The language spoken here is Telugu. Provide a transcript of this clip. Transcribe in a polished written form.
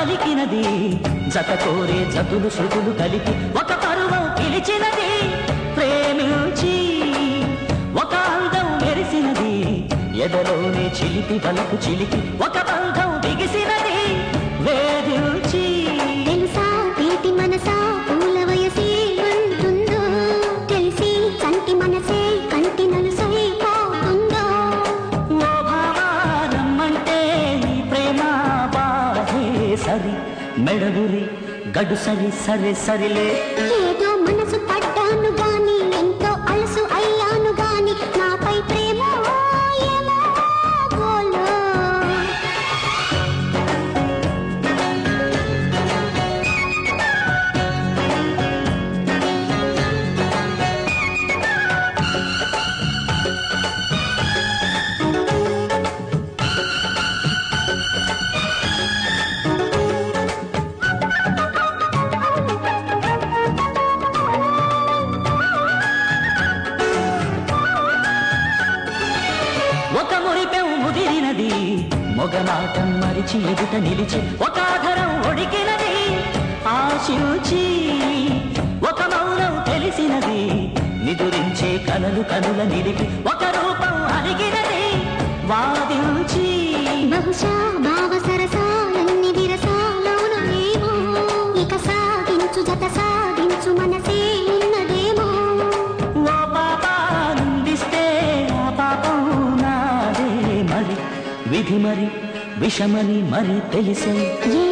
పలికినది జత కోరే జతులు శృతులు కలిపి ఒక పరువం పిలిచినది ప్రేమించి ఒక అందం మెరిసినది ఎదలోనే చిలిపి వలకు చిలికి ఒక బంధం బిగిసినది వేధించి తెలుసా తీటి మనసా పూల వయసే అంటుందో తెలిసి కంటి మనసే కంటి నలుసై పోతుందో ఓ భావానమ్మంటే నీ ప్రేమ బాధే సరి మెడగురి గడు సరి సరే సరిలే ఏదో మనసు పడ్డాను గాని ఎంతో అలసు అయ్యాను గాని నాపై ప్రేమ ఏమో గోలో ఒక మురిపెం ముదిరినది మొగనాటం మరిచి ఎదుట నిలిచి ఒక ఆధరం ఒడికినది ఆశించి ఒక మౌనం తెలిసినది నిదురించే కలలు కనుల నిలిపి ఒక రూపం అలిగినది వాదించి బహుశా భావ సరసాలన్ని విరసాలోన ఏమో ఇక సాగించు జత సాగించు మనసే ఉన్నదేమో ఓ పాపానందిస్తే ఆ పాపం నాదే మరి విధి మరి విషమని మరి తెలిసే ఏ